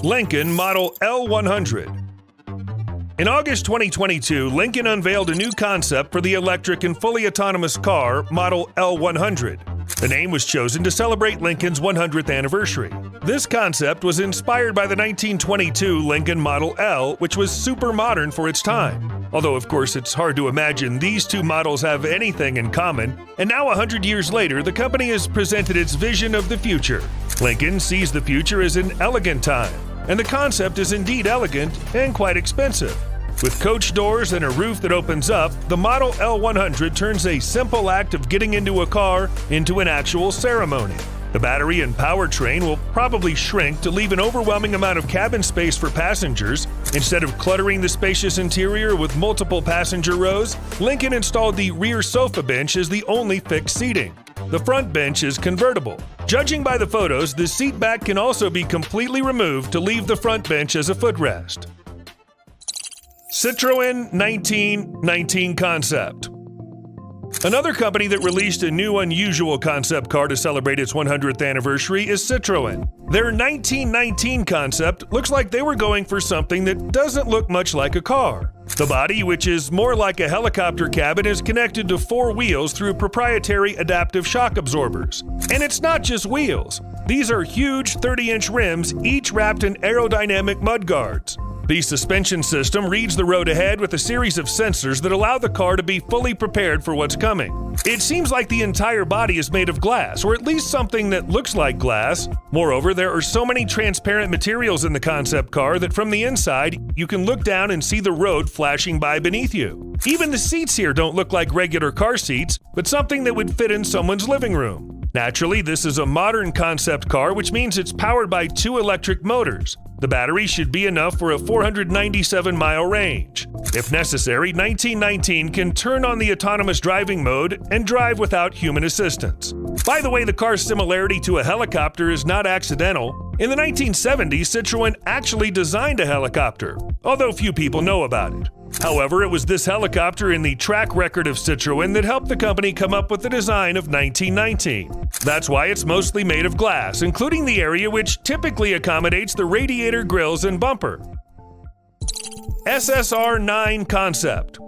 Lincoln Model L100. In August 2022, Lincoln unveiled a new concept for the electric and fully autonomous car, Model L100. The name was chosen to celebrate Lincoln's 100th anniversary. This concept was inspired by the 1922 Lincoln Model L, which was super modern for its time. Although, of course, it's hard to imagine these two models have anything in common. And now, 100 years later, the company has presented its vision of the future. Lincoln sees the future as an elegant time, and the concept is indeed elegant and quite expensive. With coach doors and a roof that opens up, the Model L100 turns a simple act of getting into a car into an actual ceremony. The battery and powertrain will probably shrink to leave an overwhelming amount of cabin space for passengers. Instead of cluttering the spacious interior with multiple passenger rows, Lincoln installed the rear sofa bench as the only fixed seating. The front bench is convertible. Judging by the photos, the seat back can also be completely removed to leave the front bench as a footrest. Citroën 1919 concept. Another company that released a new unusual concept car to celebrate its 100th anniversary is Citroën. Their 1919 concept looks like they were going for something that doesn't look much like a car. The body, which is more like a helicopter cabin, is connected to 4 wheels through proprietary adaptive shock absorbers. And it's not just wheels. These are huge 30-inch rims, each wrapped in aerodynamic mudguards. The suspension system reads the road ahead with a series of sensors that allow the car to be fully prepared for what's coming. It seems like the entire body is made of glass, or at least something that looks like glass. Moreover, there are so many transparent materials in the concept car that from the inside, you can look down and see the road flashing by beneath you. Even the seats here don't look like regular car seats, but something that would fit in someone's living room. Naturally, this is a modern concept car, which means it's powered by 2 electric motors. The battery should be enough for a 497-mile range. If necessary, 1919 can turn on the autonomous driving mode and drive without human assistance. By the way, the car's similarity to a helicopter is not accidental. In the 1970s, Citroën actually designed a helicopter, although few people know about it. However, it was this helicopter in the track record of Citroën that helped the company come up with the design of 1919. That's why it's mostly made of glass, including the area which typically accommodates the radiator grills and bumper. SSR9 concept.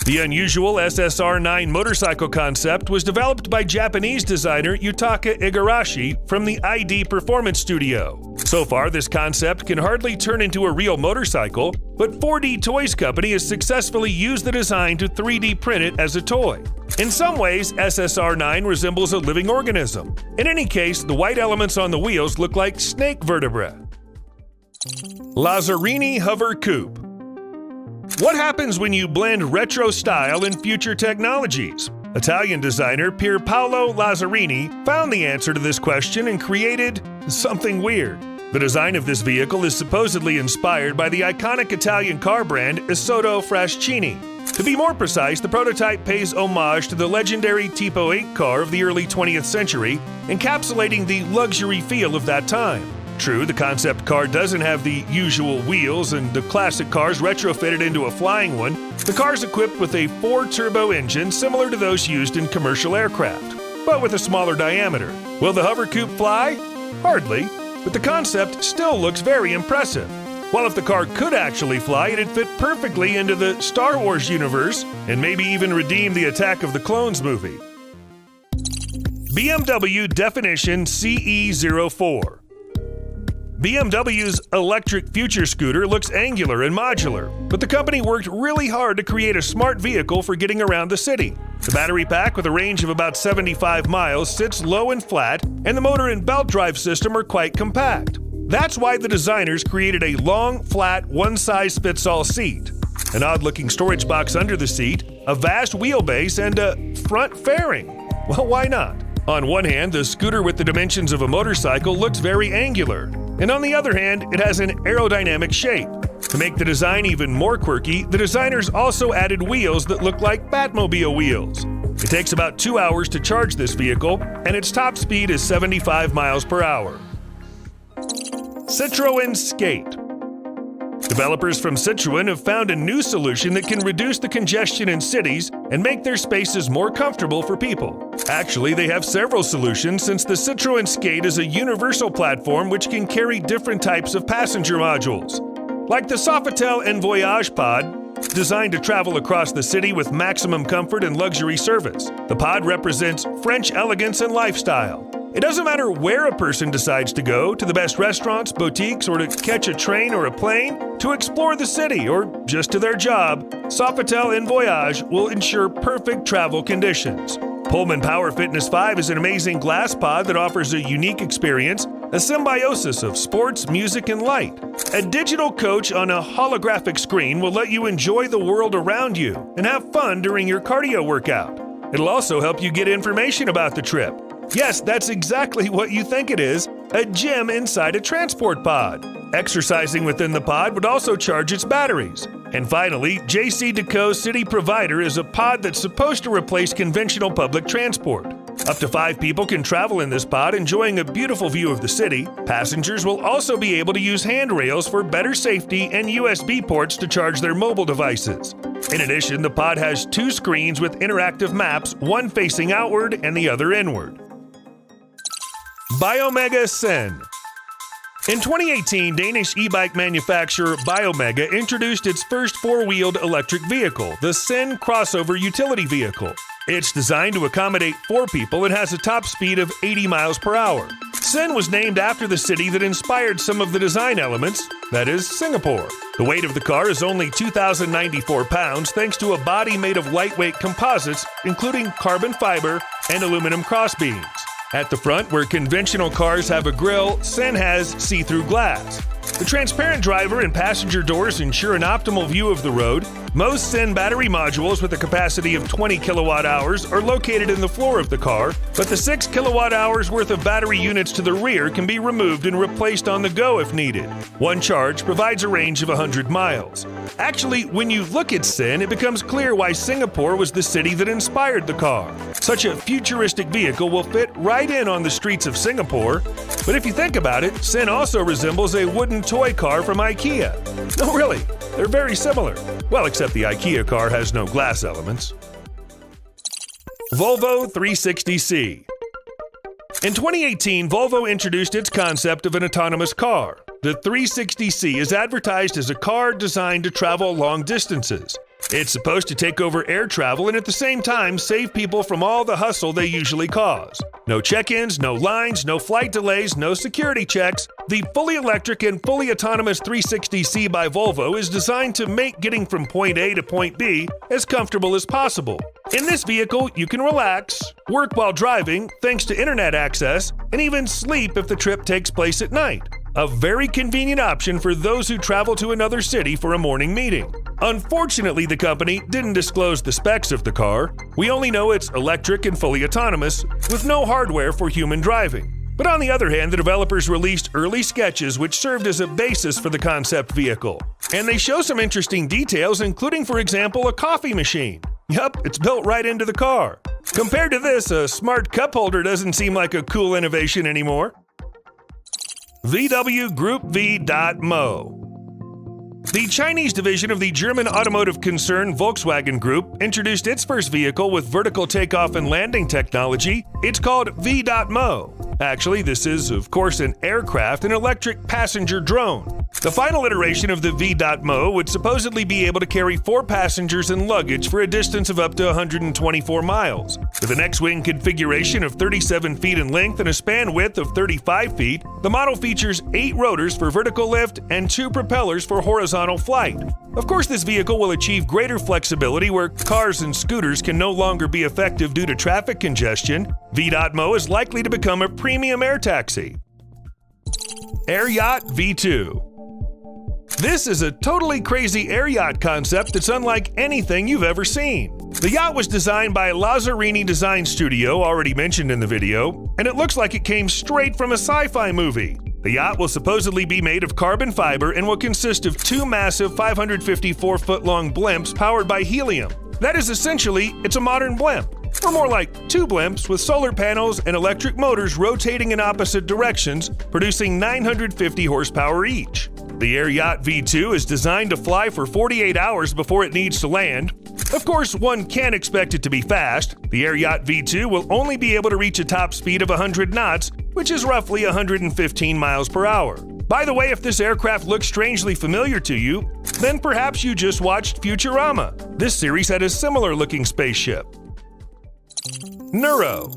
The unusual SSR9 motorcycle concept was developed by Japanese designer Yutaka Igarashi from the ID Performance Studio. So far, this concept can hardly turn into a real motorcycle, but 4D Toys Company has successfully used the design to 3D print it as a toy. In some ways, SSR9 resembles a living organism. In any case, the white elements on the wheels look like snake vertebrae. Lazzarini Hover Coupe. What happens when you blend retro style and future technologies? Italian designer Pier Paolo Lazzarini found the answer to this question and created something weird. The design of this vehicle is supposedly inspired by the iconic Italian car brand Isotta Fraschini. To be more precise, the prototype pays homage to the legendary Tipo 8 car of the early 20th century, encapsulating the luxury feel of that time. True, the concept car doesn't have the usual wheels and the classic cars retrofitted into a flying one. The car's equipped with a 4-turbo engine similar to those used in commercial aircraft, but with a smaller diameter. Will the hover coupe fly? Hardly, but the concept still looks very impressive. While if the car could actually fly, it'd fit perfectly into the Star Wars universe and maybe even redeem the Attack of the Clones movie. BMW Definition CE04. BMW's electric future scooter looks angular and modular, but the company worked really hard to create a smart vehicle for getting around the city. The battery pack, with a range of about 75 miles, sits low and flat, and the motor and belt drive system are quite compact. That's why the designers created a long, flat, one-size-fits-all seat, an odd-looking storage box under the seat, a vast wheelbase, and a front fairing. Well, why not? On one hand, the scooter with the dimensions of a motorcycle looks very angular, and on the other hand, it has an aerodynamic shape. To make the design even more quirky, the designers also added wheels that look like Batmobile wheels. It takes about 2 hours to charge this vehicle, and its top speed is 75 miles per hour. Citroën Skate. Developers from Citroën have found a new solution that can reduce the congestion in cities and make their spaces more comfortable for people. Actually, they have several solutions since the Citroën Skate is a universal platform which can carry different types of passenger modules. Like the Sofitel En Voyage pod, designed to travel across the city with maximum comfort and luxury service. The pod represents French elegance and lifestyle. It doesn't matter where a person decides to go, to the best restaurants, boutiques, or to catch a train or a plane, to explore the city, or just to their job, Sofitel En Voyage will ensure perfect travel conditions. Pullman Power Fitness 5 is an amazing glass pod that offers a unique experience, a symbiosis of sports, music, and light. A digital coach on a holographic screen will let you enjoy the world around you and have fun during your cardio workout. It'll also help you get information about the trip. Yes, that's exactly what you think it is, a gym inside a transport pod. Exercising within the pod would also charge its batteries. And finally, JC City Provider is a pod that's supposed to replace conventional public transport. Up to 5 people can travel in this pod, enjoying a beautiful view of the city. Passengers will also be able to use handrails for better safety and USB ports to charge their mobile devices. In addition, the pod has 2 screens with interactive maps, one facing outward and the other inward. Biomega Sen. In 2018, Danish e-bike manufacturer Biomega introduced its first 4-wheeled electric vehicle, the Sen Crossover Utility Vehicle. It's designed to accommodate 4 people and has a top speed of 80 miles per hour. Sen was named after the city that inspired some of the design elements, that is, Singapore. The weight of the car is only 2,094 pounds thanks to a body made of lightweight composites, including carbon fiber and aluminum crossbeams. At the front, where conventional cars have a grille, Sen has see-through glass. The transparent driver and passenger doors ensure an optimal view of the road. Most Sen battery modules with a capacity of 20 kilowatt-hours are located in the floor of the car, but the 6 kilowatt-hours worth of battery units to the rear can be removed and replaced on the go if needed. One charge provides a range of 100 miles. Actually, when you look at Sen, it becomes clear why Singapore was the city that inspired the car. Such a futuristic vehicle will fit right in on the streets of Singapore. But if you think about it, Sen also resembles a wooden toy car from IKEA. No, really, they're very similar. Well, except the IKEA car has no glass elements. Volvo 360C. In 2018, Volvo introduced its concept of an autonomous car. The 360C is advertised as a car designed to travel long distances. It's supposed to take over air travel and at the same time save people from all the hustle they usually cause. No check-ins, no lines, no flight delays, no security checks. The fully electric and fully autonomous 360C by Volvo is designed to make getting from point A to point B as comfortable as possible. In this vehicle, you can relax, work while driving thanks to internet access, and even sleep if the trip takes place at night. A very convenient option for those who travel to another city for a morning meeting. Unfortunately, the company didn't disclose the specs of the car. We only know it's electric and fully autonomous, with no hardware for human driving. But on the other hand, the developers released early sketches which served as a basis for the concept vehicle. And they show some interesting details, including, for example, a coffee machine. Yup, it's built right into the car. Compared to this, a smart cup holder doesn't seem like a cool innovation anymore. VW Group V.Mo. The Chinese division of the German automotive concern Volkswagen Group introduced its first vehicle with vertical takeoff and landing technology. It's called V.Mo. Actually, this is, of course, an aircraft, an electric passenger drone. The final iteration of the V.Mo would supposedly be able to carry 4 passengers and luggage for a distance of up to 124 miles. With an X-wing configuration of 37 feet in length and a span width of 35 feet, the model features 8 rotors for vertical lift and 2 propellers for horizontal flight. Of course, this vehicle will achieve greater flexibility where cars and scooters can no longer be effective due to traffic congestion. V.Mo is likely to become a premium air taxi. Air Yacht V2. This is a totally crazy air yacht concept that's unlike anything you've ever seen. The yacht was designed by Lazzarini Design Studio, already mentioned in the video, and it looks like it came straight from a sci-fi movie. The yacht will supposedly be made of carbon fiber and will consist of 2 massive 554-foot-long blimps powered by helium. That is essentially, it's a modern blimp. Or more like 2 blimps with solar panels and electric motors rotating in opposite directions, producing 950 horsepower each. The Air Yacht V2 is designed to fly for 48 hours before it needs to land. Of course, one can't expect it to be fast. The Air Yacht V2 will only be able to reach a top speed of 100 knots, which is roughly 115 miles per hour. By the way, if this aircraft looks strangely familiar to you, then perhaps you just watched Futurama. This series had a similar-looking spaceship. Nuro.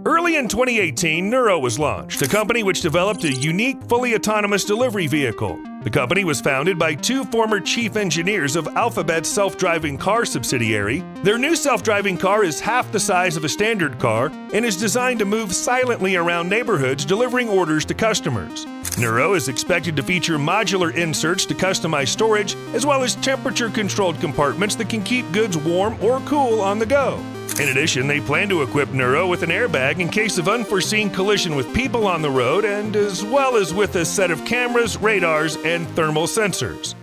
Early in 2018, Nuro was launched, a company which developed a unique, fully autonomous delivery vehicle. The company was founded by two former chief engineers of Alphabet's self-driving car subsidiary. Their new self-driving car is half the size of a standard car and is designed to move silently around neighborhoods, delivering orders to customers. Nuro is expected to feature modular inserts to customize storage, as well as temperature-controlled compartments that can keep goods warm or cool on the go. In addition, they plan to equip Nuro with an airbag in case of unforeseen collision with people on the road, and as well as with a set of cameras, radars, and thermal sensors.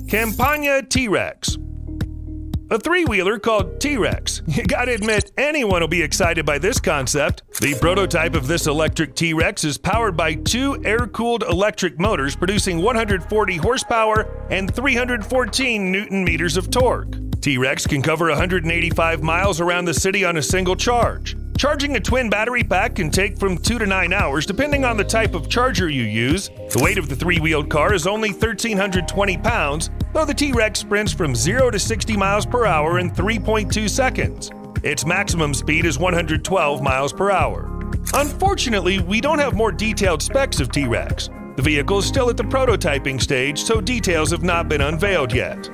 Campagna T-Rex. A three-wheeler called T-Rex. You gotta admit, anyone will be excited by this concept. The prototype of this electric T-Rex is powered by two air-cooled electric motors producing 140 horsepower and 314 newton-meters of torque. T-Rex can cover 185 miles around the city on a single charge. Charging a twin battery pack can take from 2 to 9 hours depending on the type of charger you use. The weight of the three-wheeled car is only 1,320 pounds, though the T-Rex sprints from 0 to 60 miles per hour in 3.2 seconds. Its maximum speed is 112 miles per hour. Unfortunately, we don't have more detailed specs of T-Rex. The vehicle is still at the prototyping stage, so details have not been unveiled yet.